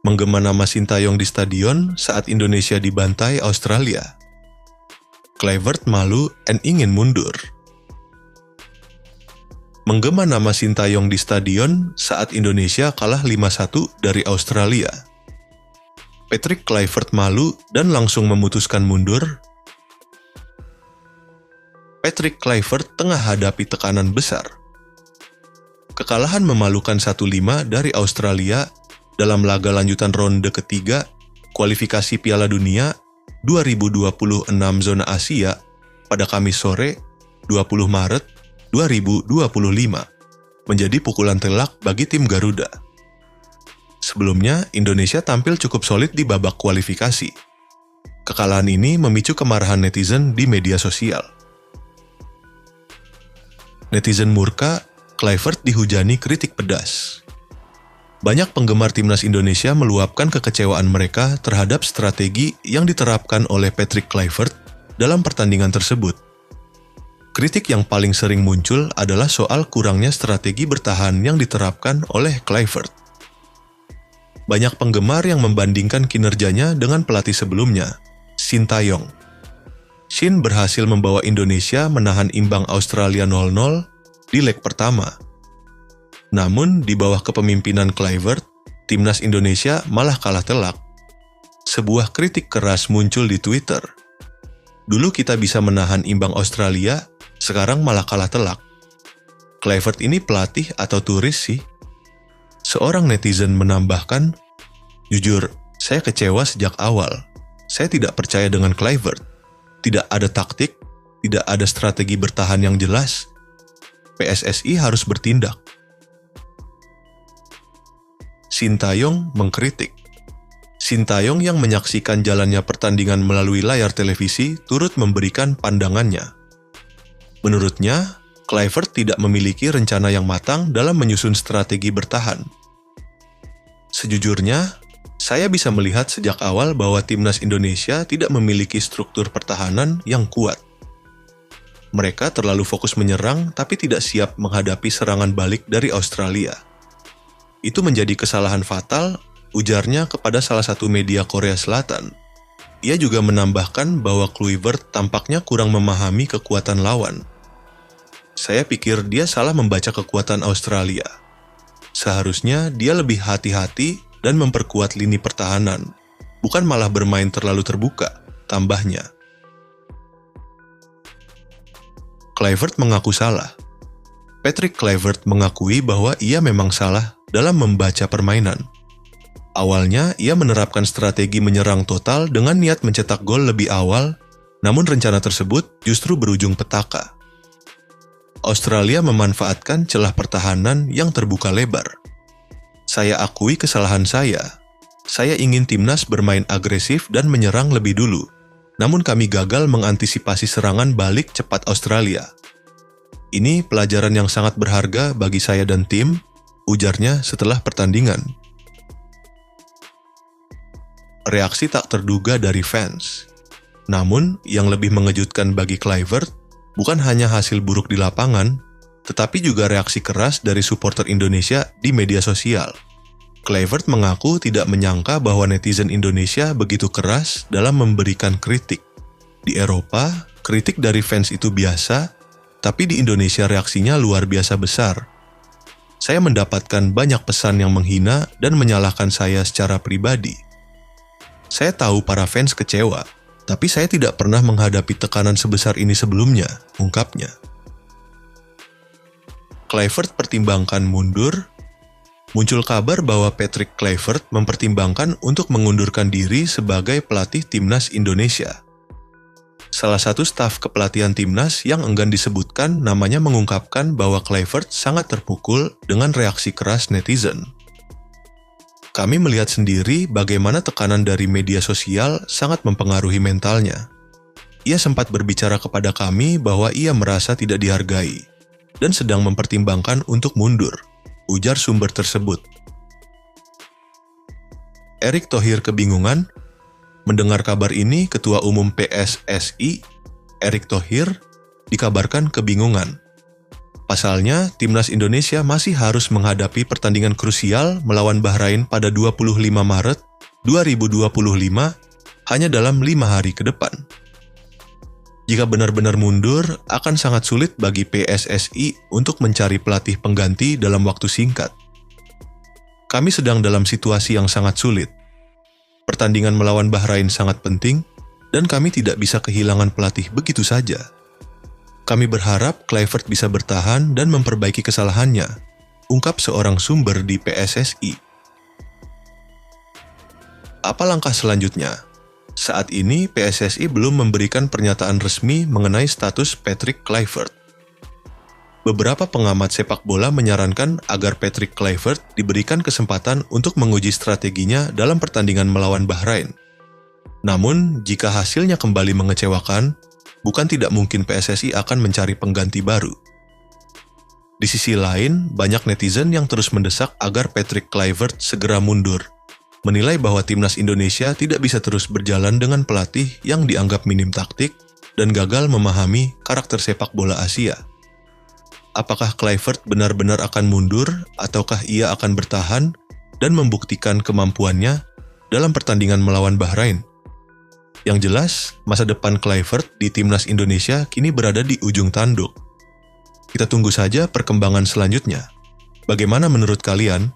Menggema nama Sintayong di stadion saat Indonesia dibantai Australia. Kluivert malu dan ingin mundur. Menggema nama Sintayong di stadion saat Indonesia kalah 5-1 dari Australia. Patrick Kluivert malu dan langsung memutuskan mundur. Patrick Kluivert tengah hadapi tekanan besar. Kekalahan memalukan 1-5 dari Australia dalam laga lanjutan ronde ketiga kualifikasi Piala Dunia 2026 zona Asia pada Kamis sore 20 Maret 2025 menjadi pukulan telak bagi tim Garuda. Sebelumnya, Indonesia tampil cukup solid di babak kualifikasi. Kekalahan ini memicu kemarahan netizen di media sosial. Netizen murka, Kluivert dihujani kritik pedas. Banyak penggemar timnas Indonesia meluapkan kekecewaan mereka terhadap strategi yang diterapkan oleh Patrick Kluivert dalam pertandingan tersebut. Kritik yang paling sering muncul adalah soal kurangnya strategi bertahan yang diterapkan oleh Kluivert. Banyak penggemar yang membandingkan kinerjanya dengan pelatih sebelumnya, Sintayong. Shin berhasil membawa Indonesia menahan imbang Australia 0-0 di leg pertama. Namun, di bawah kepemimpinan Kluivert, timnas Indonesia malah kalah telak. Sebuah kritik keras muncul di Twitter. Dulu kita bisa menahan imbang Australia, sekarang malah kalah telak. Kluivert ini pelatih atau turis sih? Seorang netizen menambahkan, "Jujur, saya kecewa sejak awal. Saya tidak percaya dengan Kluivert. Tidak ada taktik, tidak ada strategi bertahan yang jelas. PSSI harus bertindak." Sintayong mengkritik. Sintayong yang menyaksikan jalannya pertandingan melalui layar televisi turut memberikan pandangannya. Menurutnya, Kluivert tidak memiliki rencana yang matang dalam menyusun strategi bertahan. Sejujurnya, saya bisa melihat sejak awal bahwa timnas Indonesia tidak memiliki struktur pertahanan yang kuat. Mereka terlalu fokus menyerang tapi tidak siap menghadapi serangan balik dari Australia. Itu menjadi kesalahan fatal, ujarnya kepada salah satu media Korea Selatan. Ia juga menambahkan bahwa Kluivert tampaknya kurang memahami kekuatan lawan. Saya pikir dia salah membaca kekuatan Australia. Seharusnya dia lebih hati-hati dan memperkuat lini pertahanan, bukan malah bermain terlalu terbuka, tambahnya. Kluivert mengaku salah. Patrick Kluivert mengakui bahwa ia memang salah dalam membaca permainan. Awalnya, ia menerapkan strategi menyerang total dengan niat mencetak gol lebih awal, namun rencana tersebut justru berujung petaka. Australia memanfaatkan celah pertahanan yang terbuka lebar. Saya akui kesalahan saya. Saya ingin timnas bermain agresif dan menyerang lebih dulu, namun kami gagal mengantisipasi serangan balik cepat Australia. Ini pelajaran yang sangat berharga bagi saya dan tim, ujarnya setelah pertandingan. Reaksi tak terduga dari fans. Namun, yang lebih mengejutkan bagi Kluivert bukan hanya hasil buruk di lapangan, tetapi juga reaksi keras dari supporter Indonesia di media sosial. Kluivert mengaku tidak menyangka bahwa netizen Indonesia begitu keras dalam memberikan kritik. Di Eropa, kritik dari fans itu biasa, tapi di Indonesia reaksinya luar biasa besar. Saya mendapatkan banyak pesan yang menghina dan menyalahkan saya secara pribadi. Saya tahu para fans kecewa, tapi saya tidak pernah menghadapi tekanan sebesar ini sebelumnya, ungkapnya. Kluivert pertimbangkan mundur. Muncul kabar bahwa Patrick Kluivert mempertimbangkan untuk mengundurkan diri sebagai pelatih timnas Indonesia. Salah satu staf kepelatihan timnas yang enggan disebutkan namanya mengungkapkan bahwa Kluivert sangat terpukul dengan reaksi keras netizen. Kami melihat sendiri bagaimana tekanan dari media sosial sangat mempengaruhi mentalnya. Ia sempat berbicara kepada kami bahwa ia merasa tidak dihargai dan sedang mempertimbangkan untuk mundur, ujar sumber tersebut. Erick Thohir kebingungan. Mendengar kabar ini, Ketua Umum PSSI, Erick Thohir, dikabarkan kebingungan. Pasalnya, timnas Indonesia masih harus menghadapi pertandingan krusial melawan Bahrain pada 25 Maret 2025 hanya dalam 5 hari ke depan. Jika benar-benar mundur, akan sangat sulit bagi PSSI untuk mencari pelatih pengganti dalam waktu singkat. Kami sedang dalam situasi yang sangat sulit. Pertandingan melawan Bahrain sangat penting, dan kami tidak bisa kehilangan pelatih begitu saja. Kami berharap Kluivert bisa bertahan dan memperbaiki kesalahannya, ungkap seorang sumber di PSSI. Apa langkah selanjutnya? Saat ini PSSI belum memberikan pernyataan resmi mengenai status Patrick Kluivert. Beberapa pengamat sepak bola menyarankan agar Patrick Kluivert diberikan kesempatan untuk menguji strateginya dalam pertandingan melawan Bahrain. Namun, jika hasilnya kembali mengecewakan, bukan tidak mungkin PSSI akan mencari pengganti baru. Di sisi lain, banyak netizen yang terus mendesak agar Patrick Kluivert segera mundur, menilai bahwa timnas Indonesia tidak bisa terus berjalan dengan pelatih yang dianggap minim taktik dan gagal memahami karakter sepak bola Asia. Apakah Kluivert benar-benar akan mundur ataukah ia akan bertahan dan membuktikan kemampuannya dalam pertandingan melawan Bahrain? Yang jelas, masa depan Kluivert di timnas Indonesia kini berada di ujung tanduk. Kita tunggu saja perkembangan selanjutnya. Bagaimana menurut kalian?